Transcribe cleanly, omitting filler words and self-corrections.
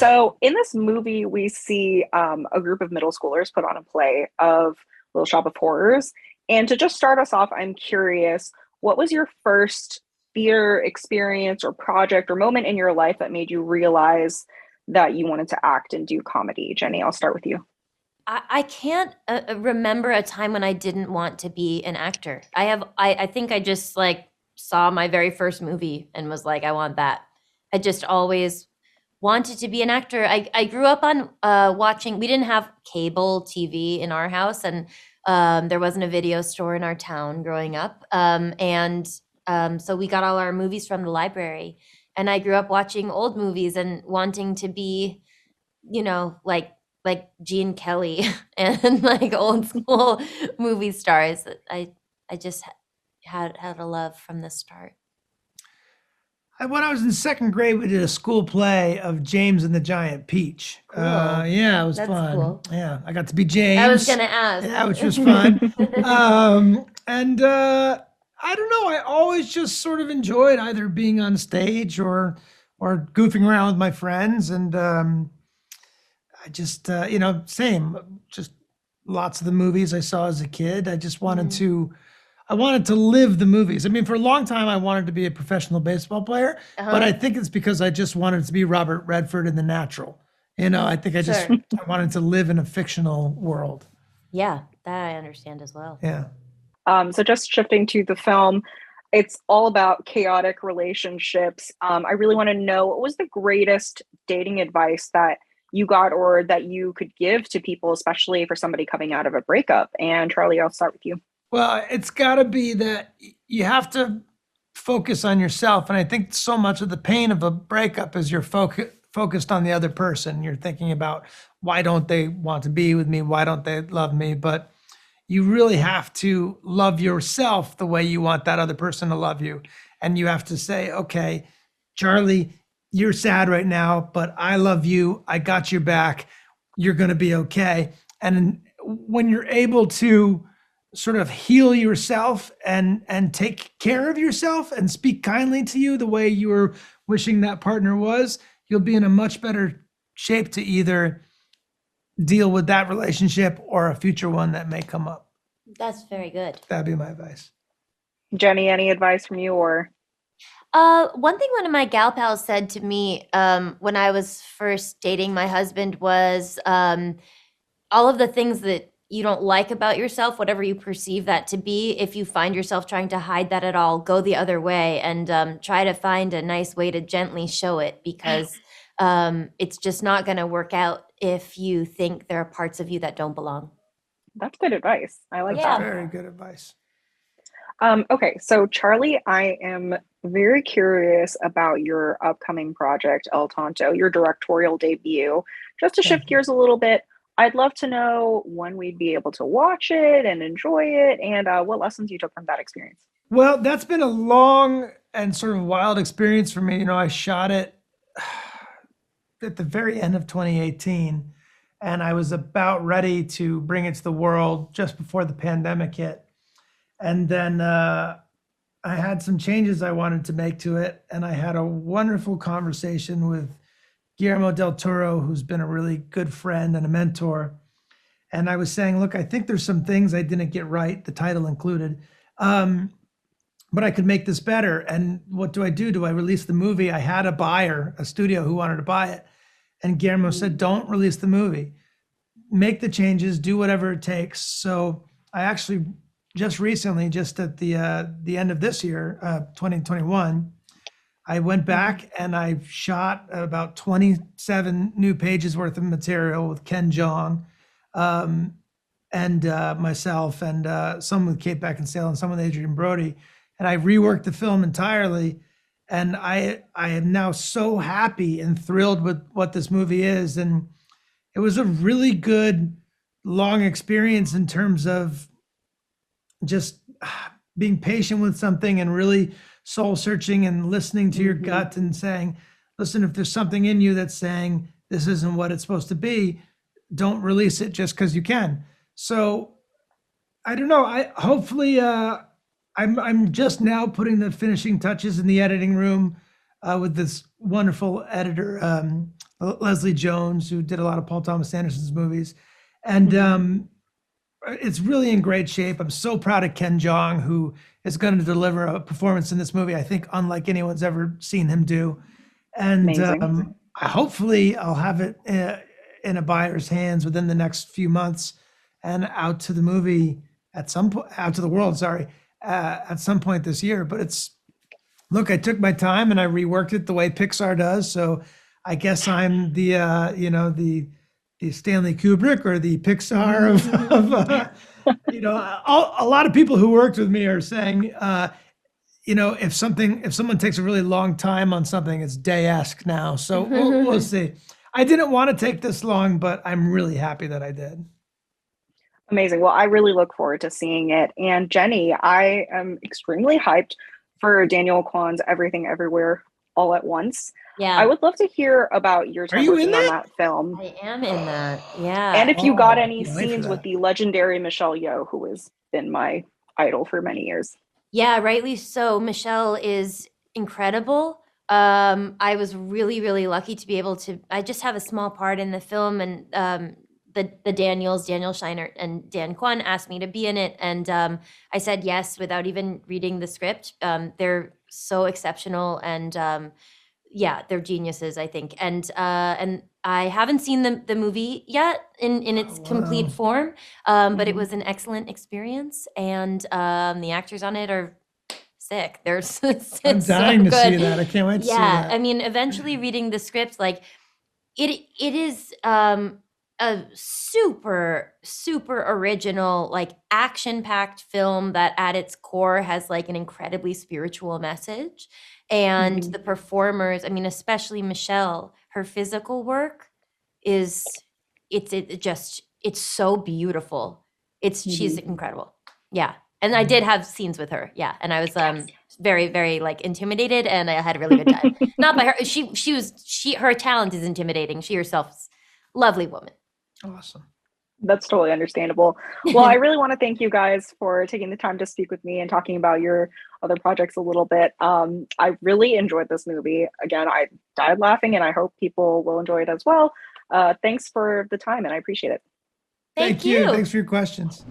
So in this movie, we see a group of middle schoolers put on a play of Little Shop of Horrors. And to just start us off, I'm curious, what was your first theater experience or project or moment in your life that made you realize that you wanted to act and do comedy? Jenny, I'll start with you. I can't remember a time when I didn't want to be an actor. I think I just like saw my very first movie and was like, I want that. I just always wanted to be an actor. I grew up on watching, we didn't have cable TV in our house, and there wasn't a video store in our town growing up. So we got all our movies from the library. And I grew up watching old movies and wanting to be, like Gene Kelly and like old school movie stars. I just had a love from the start. When I was in second grade, we did a school play of James and the Giant Peach. Cool. Yeah, it was That's fun. cool. Yeah, I got to be James. I was gonna ask. Yeah, which was fun. I don't know. I always just sort of enjoyed either being on stage or goofing around with my friends, and I just same. Just lots of the movies I saw as a kid. I just wanted to. I wanted to live the movies. I mean, for a long time, I wanted to be a professional baseball player, but I think it's because I just wanted to be Robert Redford in The Natural. I think I wanted to live in a fictional world. Yeah, that I understand as well. Yeah. So just shifting to the film, it's all about chaotic relationships. I really want to know, what was the greatest dating advice that you got or that you could give to people, especially for somebody coming out of a breakup? And Charlie, I'll start with you. Well, it's got to be that you have to focus on yourself. And I think so much of the pain of a breakup is you're focused on the other person. You're thinking about, why don't they want to be with me? Why don't they love me? But you really have to love yourself the way you want that other person to love you. And you have to say, okay, Charlie, you're sad right now, but I love you. I got your back. You're going to be okay. And when you're able to sort of heal yourself and take care of yourself and speak kindly to you the way you were wishing that partner was, you'll be in a much better shape to either deal with that relationship or a future one that may come up. That's very good. That'd be my advice. Jenny, any advice from you? Or one thing one of my gal pals said to me when I was first dating my husband was all of the things that you don't like about yourself, whatever you perceive that to be, if you find yourself trying to hide that at all, go the other way and try to find a nice way to gently show it, because it's just not going to work out if you think there are parts of you that don't belong. That's good advice. I like Yeah. that. Very good advice. Okay, so Charlie, I am very curious about your upcoming project, El Tonto, your directorial debut. Just to shift gears a little bit, I'd love to know when we'd be able to watch it and enjoy it, and what lessons you took from that experience. Well, that's been a long and sort of wild experience for me. I shot it at the very end of 2018, and I was about ready to bring it to the world just before the pandemic hit. And then I had some changes I wanted to make to it, and I had a wonderful conversation with Guillermo del Toro, who's been a really good friend and a mentor. And I was saying, look, I think there's some things I didn't get right, the title included, but I could make this better. And what do? Do I release the movie? I had a buyer, a studio who wanted to buy it. And Guillermo said, don't release the movie. Make the changes, do whatever it takes. So I actually just recently, just at the end of this year, 2021, I went back and I shot about 27 new pages worth of material with Ken Jeong and myself, and some with Kate Beckinsale and some with Adrian Brody. And I reworked the film entirely. And I am now so happy and thrilled with what this movie is. And it was a really good, long experience in terms of just being patient with something and really soul searching and listening to your gut and saying, listen, if there's something in you that's saying this isn't what it's supposed to be, don't release it just because you can. So I don't know. I'm just now putting the finishing touches in the editing room with this wonderful editor, Leslie Jones, who did a lot of Paul Thomas Anderson's movies. And it's really in great shape. I'm so proud of Ken Jeong, who is going to deliver a performance in this movie, I think, unlike anyone's ever seen him do. And Amazing. hopefully I'll have it in a buyer's hands within the next few months and out to the movie at some point, out to the world, sorry, at some point this year. But look, I took my time and I reworked it the way Pixar does. So I guess I'm the Stanley Kubrick or the Pixar a lot of people who worked with me are saying, if someone takes a really long time on something, it's Day-esque now. So we'll see. I didn't want to take this long, but I'm really happy that I did. Amazing. Well, I really look forward to seeing it. And Jenny, I am extremely hyped for Daniel Kwan's Everything Everywhere All at Once. Yeah. I would love to hear about your time you working in on that? that film. I am in that. Yeah. And if you got Oh, any can't wait for scenes with that. the legendary Michelle Yeoh, who has been my idol for many years. Yeah, rightly so. Michelle is incredible. I was really, really lucky to be able to. I just have a small part in the film, and the Daniels, Daniel Scheinert and Dan Kwan asked me to be in it, and I said yes without even reading the script. They're so exceptional, and yeah, they're geniuses, I think. And I haven't seen the movie yet in its complete form, but it was an excellent experience, and the actors on it are sick. They're I'm dying so to see good. that. I can't wait to see Yeah, that. I mean, eventually reading the script, like it is a super original, like action-packed film that at its core has like an incredibly spiritual message. And the performers, I mean, especially Michelle, her physical work is it's so beautiful. She's incredible. Yeah. And I did have scenes with her. Yeah. And I was very, very like intimidated, and I had a really good time. Not by her. Her talent is intimidating. She herself is a lovely woman. Awesome. That's totally understandable. Well, I really want to thank you guys for taking the time to speak with me and talking about your other projects a little bit. I really enjoyed this movie. Again, I died laughing, and I hope people will enjoy it as well. Thanks for the time, and I appreciate it. Thank you. Thanks for your questions.